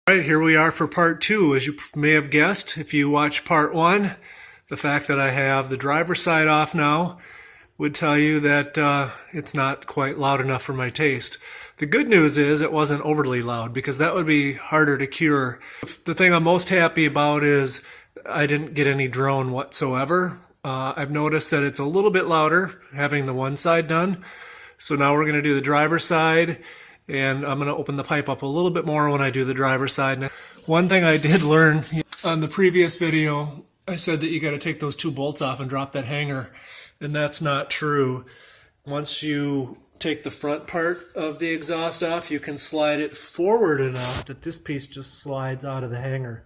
All right, here we are for part two. As you may have guessed, if you watch part one, the fact that I have the driver's side off now would tell you that it's not quite loud enough for my taste. The good news is it wasn't overly loud, because that would be harder to cure. The thing I'm most happy about is I didn't get any drone whatsoever. I've noticed that it's a little bit louder having the one side done. So now we're going to do the driver's side. And I'm going to open the pipe up a little bit more when I do the driver's side. Now, one thing I did learn on the previous video, I said that you got to take those two bolts off and drop that hanger, and that's not true. Once you take the front part of the exhaust off, you can slide it forward enough that this piece just slides out of the hanger.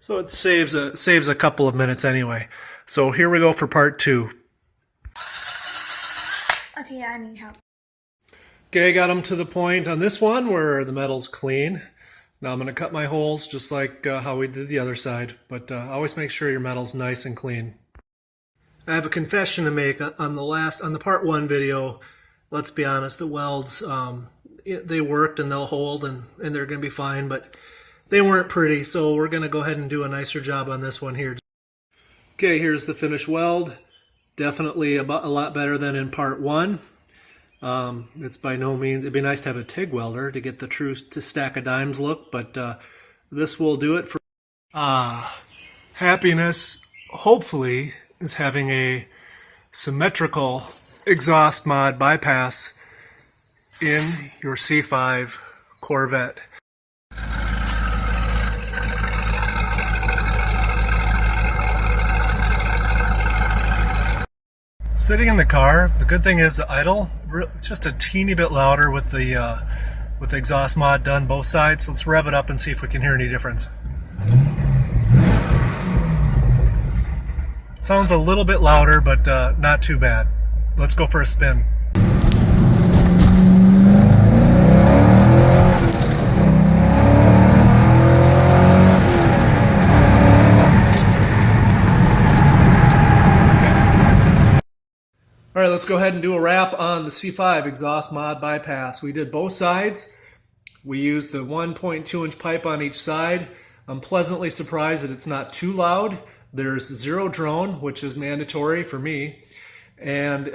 So it saves a couple of minutes anyway. So here we go for part two. Okay, I need help. Okay, got them to the point on this one where the metal's clean. Now I'm going to cut my holes just like how we did the other side, but always make sure your metal's nice and clean. I have a confession to make on the part one video. Let's be honest, the welds, they worked and they'll hold and they're going to be fine, but they weren't pretty, so we're going to go ahead and do a nicer job on this one here. Okay, here's the finished weld. Definitely a lot better than in part one. It's by no means, it'd be nice to have a TIG welder to get the true stack of dimes look, but this will do it for happiness. Hopefully is having a symmetrical exhaust mod bypass in your C5 Corvette. Sitting in the car, the good thing is the idle, it's just a teeny bit louder with the exhaust mod done both sides. Let's rev it up and see if we can hear any difference. It sounds a little bit louder, but not too bad. Let's go for a spin. All right, let's go ahead and do a wrap on the C5 exhaust mod bypass. We did both sides. We used the 1.2 inch pipe on each side. I'm pleasantly surprised that it's not too loud. There's zero drone, which is mandatory for me. And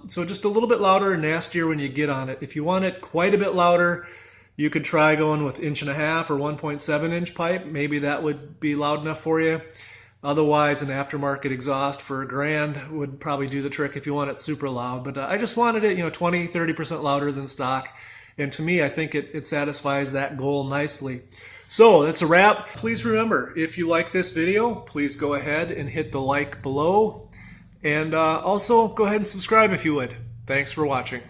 so just a little bit louder and nastier when you get on it. If you want it quite a bit louder, you could try going with 1.5 inch or 1.7 inch pipe. Maybe that would be loud enough for you. Otherwise, an aftermarket exhaust for $1,000 would probably do the trick if you want it super loud. But I just wanted it, 20-30% louder than stock. And to me, I think it satisfies that goal nicely. So that's a wrap. Please remember, if you like this video, please go ahead and hit the like below. And also go ahead and subscribe if you would. Thanks for watching.